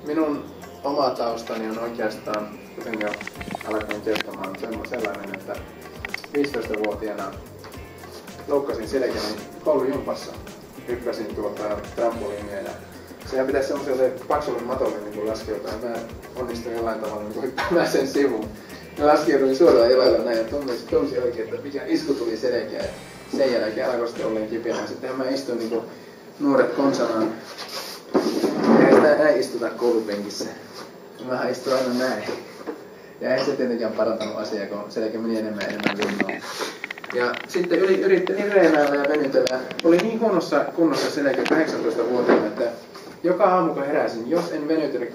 Minun oma taustani on oikeastaan, kuten jo alkoin kertomaan, sellainen, että 15-vuotiaana loukkasin selkäni koulujumpassa. Hyppäsin trampoliinia ja sehän pitäisi semmoiselle paksulle matolle niin laskeutua. Mä onnistuin jollain tavalla niin hyppäämään sen sivuun. Mä laskeuduin suoraan ilailla näin ja tunsin oikein, että mikä isku tuli selkään. Sen jälkeen alkoi sitten olleen kipeänä. Sittenhän mä istuin niin kuin nuoret konsanaan. Ei näin istuta koulupenkissä. Mähän istuin aina näin. Ja ei se tietenkään parantanut asiaa, kun selkä meni enemmän vinnoon. Ja sitten yritin reenailla ja venytellä. Oli niin huonossa kunnossa selkä 18-vuotiaana, että joka aamu kun heräsin, jos en venytellä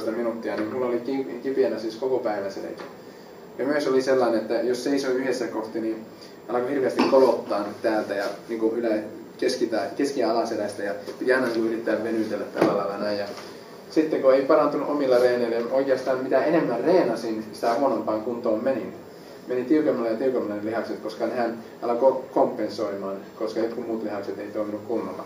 10-15 minuuttia, niin mulla oli kipeänä siis koko päivä selkä. Ja myös oli sellainen, että jos seisoin yhdessä kohti, niin alkoi hirveästi kolottaa täältä ja niin keski- ja alaselästä ja piti aina yrittää venytellä tällä lailla näin. Ja sitten kun ei parantunut omilla reeneillä, oikeastaan mitä enemmän reenasin, sitä huonompaan kuntoon meni tiukemmalle ja tiukemmalle lihakset, koska nehän alkoi kompensoimaan, koska jotkut muut lihakset ei toiminut kunnolla.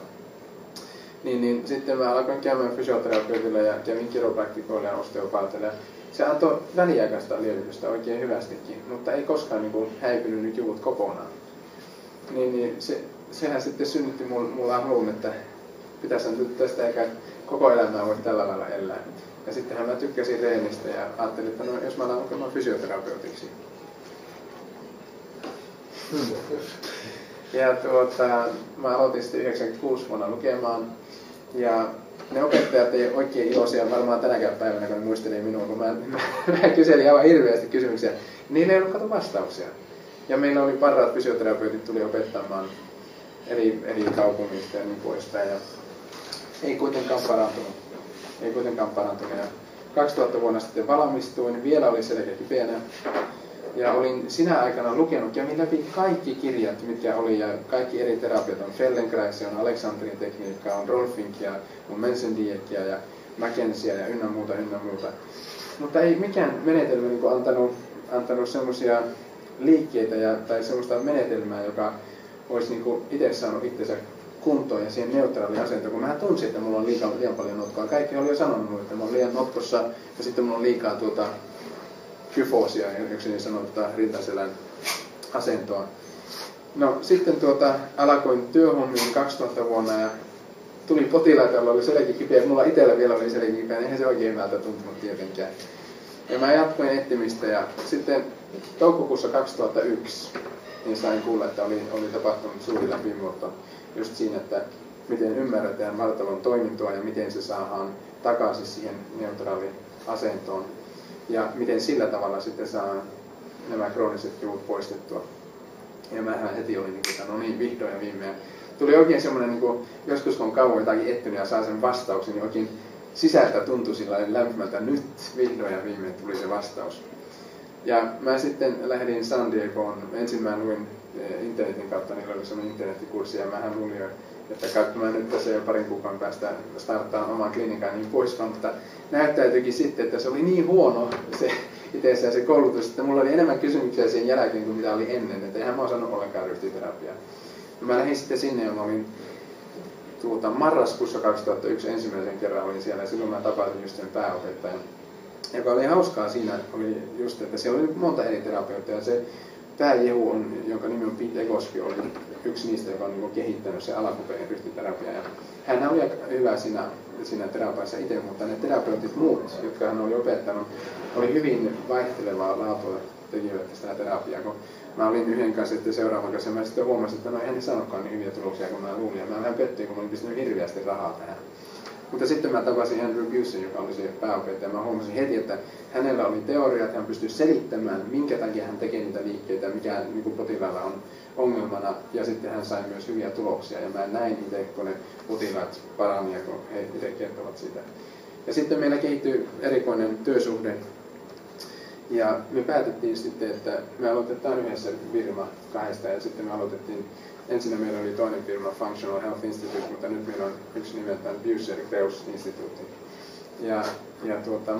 Niin sitten mä alkoin käymään fysioterapeutilla ja kävin kiropraktikoilla ja osteopaatilla. Se antoi väliaikaista lievitystä oikein hyvästikin, mutta ei koskaan häipynyt nyt juvut kokonaan. Sehän sitten synnytti mulla halun, että pitäisi nyt tästä eikä koko elämää voi tällä lailla elää. Ja sittenhän mä tykkäsin reenistä ja ajattelin, että no, jos mä alan lukemaan fysioterapeutiksi. Ja mä aloitin sitten 96 vuonna lukemaan. Ja ne opettajat ei oikein iloisia varmaan tänäkään päivänä, kun ne muistelee minua, kun mä kyselin aivan hirveästi kysymyksiä. Niillä ei ollut kato vastauksia. Ja meillä oli parhaat fysioterapeutit tuli opettamaan eri kaupungista ja niin poispäin. Ja ei kuitenkaan parantunut. Ja 2000 vuonna sitten valmistuin, vielä oli selkä kipeänä. Ja olin sinä aikana lukenut, kävin läpi kaikki kirjat, mitkä oli, ja kaikki eri terapiat on Feldenkrais, on Alexandrin tekniikka, on Rolfinkia, on Mensendiekia ja Mackenzie ja ynnä muuta. Mutta ei mikään menetelmä antanut semmoisia liikkeitä tai semmoista menetelmää, joka olisi itse saanut itsensä kuntoon ja siihen neutraaliin asentoon, kun mä tunsin, että mulla on liian paljon notkoa. Kaikki oli jo sanonut mulle, että mä oon liian notkossa ja sitten mulla on liikaa kyfoosia, joksi niin sanotaan rintaselän asentoa. No sitten alkoin työhommiin 2000 vuonna ja tuli potilaita, joilla oli selkä kipeä. Mulla itsellä vielä oli selkä kipeä, niin eihän se oikein hyvältä tuntunut tietenkään. Ja mä jatkoin etsimistä ja sitten toukokuussa 2001 niin sain kuulla, että oli tapahtunut suuri läpimurto just siinä, että miten ymmärretään vartalon toimintoa ja miten se saadaan takaisin siihen neutraaliin asentoon. Ja miten sillä tavalla sitten saa nämä krooniset kivut poistettua. Ja mähän heti olin no niin, vihdoin ja viimein. Tuli oikein semmoinen, joskus kun on kauan jotakin etsinyt ja saa sen vastauksen, niin oikein sisältä tuntui sillä lämpimältä, nyt vihdoin ja viimein tuli se vastaus. Ja mä sitten lähdin San Diegoon. Ensin mä luin internetin kautta, niillä oli semmoinen internettikurssi ja mähän luulin jo, että kai mä nyt tässä jo parin kuukauden päästä starttaan oman klinikan niin pois, mutta näyttäytyikin sitten, että se oli niin huono se itsessään se koulutus, että mulla oli enemmän kysymyksiä sen jälkeen kuin mitä oli ennen, että eihän mä osannut ollenkaan ryhtiterapiaa. Mä lähdin sitten sinne ja mä olin marraskuussa 2001 ensimmäisen kerran olin siellä ja silloin mä tapasin just sen pääopettajan. Joka oli hauskaa siinä, oli just, että siellä oli monta eri terapeuttia ja se pääjehu, jonka nimi on Pete Egosky, oli yksi niistä, joka on kehittänyt se alakupeen ryhtiterapiaa. Ja hän oli aika hyvä siinä terapiassa itse, mutta ne terapeutit muut, jotka hän oli opettanut, oli hyvin vaihtelevaa laatua tekivät sitä terapiaa. Kun mä olin yhden kanssa sitten seuraavan kanssa ja mä sitten huomasin, että no eihän ne sanonutkaan niin hyviä tuloksia kuin mä luulin. Ja mä vähän pettyin, kun mä olin pistänyt hirveästi rahaa tähän. Mutta sitten mä tapasin Andrew Gussin, joka oli se pääopettaja, ja mä huomasin heti, että hänellä oli teoria, että hän pystyi selittämään, minkä takia hän tekee niitä liikkeitä, mikä potilaalla on ongelmana, ja sitten hän sai myös hyviä tuloksia, ja mä näin itse, kun ne potilaat parania, kun he itse kertovat sitä. Ja sitten meillä kehittyi erikoinen työsuhde, ja me päätettiin sitten, että me aloitetaan yhdessä firma kahdesta, ja sitten me aloitettiin. Ensin meillä oli toinen firma, Functional Health Institute, mutta nyt meillä on yksi nimeltään Bucer-Creus-instituutti. Ja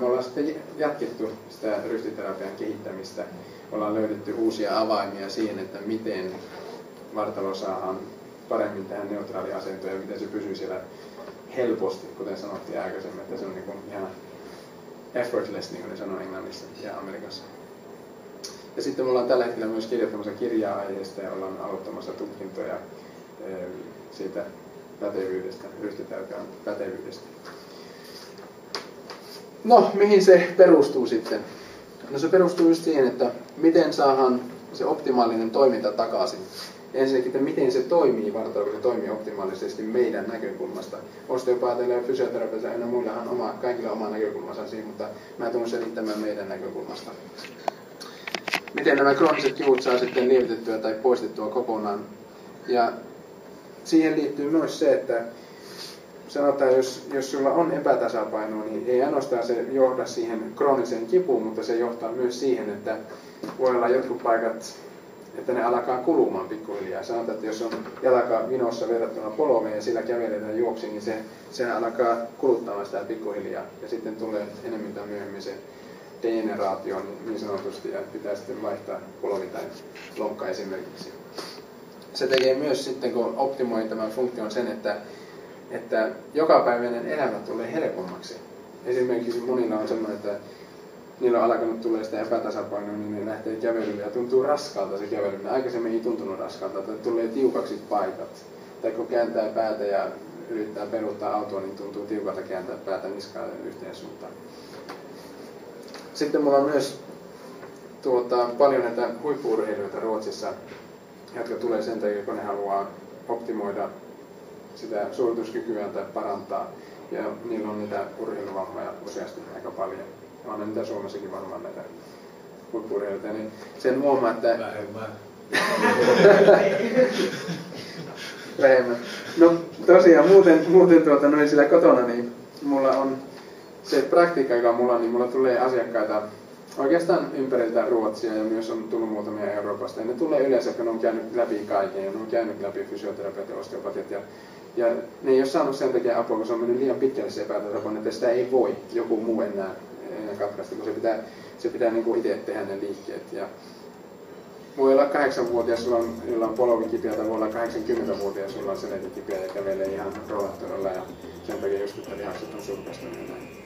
me ollaan sitten jatkettu sitä ryhtiterapian kehittämistä. Ollaan löydetty uusia avaimia siihen, että miten vartalo saadaan paremmin tähän neutraaliin asentoon ja miten se pysyy siellä helposti, kuten sanottiin aikaisemmin, että se on niin kuin ihan effortless, niin kuin ne sanoo Englannissa ja Amerikassa. Ja sitten me ollaan tällä hetkellä myös kirjoittamassa kirjaa aiheesta ja ollaan aloittamassa tutkintoja siitä pätevyydestä, ryhtitäytään pätevyydestä. No, mihin se perustuu sitten? No se perustuu just siihen, että miten saadaan se optimaalinen toiminta takaisin. Ensinnäkin, että miten se toimii vartalo, kun se toimii optimaalisesti meidän näkökulmasta. Osteopaateilla ja fysioterapeuteilla aina muillahan kaikilla oma näkökulmansa siihen, mutta mä tulen selittämään meidän näkökulmasta. Miten nämä krooniset kivut saa sitten lievitettyä tai poistettua kokonaan. Ja siihen liittyy myös se, että sanotaan, jos sulla on epätasapainoa, niin ei ainoastaan se johda siihen krooniseen kipuun, mutta se johtaa myös siihen, että voi olla jotkut paikat, että ne alkaa kulumaan pikkuhiljaa. Sanotaan, että jos on jalka vinossa verrattuna polveen ja sillä käveletään juoksi, niin se alkaa kuluttamaan sitä pikkuhiljaa. Ja sitten tulee enemmän tai myöhemmin se degeneraatio niin sanotusti, ja pitää sitten vaihtaa polvi tai lonkka esimerkiksi. Se tekee myös sitten, kun optimoi tämän funktion sen, että jokapäiväinen elämä tulee helpommaksi. Esimerkiksi monilla on sellainen, että niillä on alkanut tulee sitä epätasapainoa, niin ne lähtee kävelyyn ja tuntuu raskaalta se kävely. Aikaisemmin ei tuntunut raskaalta, että tulee tiukaksi paikat. Tai kun kääntää päätä ja yrittää peruuttaa autoa, niin tuntuu tiukalta kääntää päätä niskaan yhteen suuntaan. Sitten mulla on myös paljon näitä huippu-urheilijoita Ruotsissa, jotka tulee sen takia, kun ne haluaa optimoida sitä suorituskykyä tai parantaa. Ja niillä on niitä urheiluvammoja useasti aika paljon. Ja on niitä Suomessakin varmaan näitä huippu-urheilijoita. Niin sen huomaa, että... Vähemmän. No tosiaan muuten sillä kotona, niin mulla on se praktiikka, joka mulla on, niin mulla tulee asiakkaita oikeastaan ympäriltä Ruotsia ja myös on tullut muutamia Euroopasta. Ja ne tulee yleensä, kun ne on käynyt läpi kaiken ja ne on käynyt läpi fysioterapiat ja osteopatiat. Ja ne ei ole saanut sen takia apua, kun se on mennyt liian pitkälle se epätasapaino, että sitä ei voi joku muu enää katkaista, kun se pitää niin kuin itse tehdä ne liikkeet. Ja voi olla 8-vuotias, jolla on polvikipeä, tai voi olla 80-vuotias, jolla on seletikipeä ja kävelee ihan rollattorilla ja sen takia joskus lihakset on surkastuneet.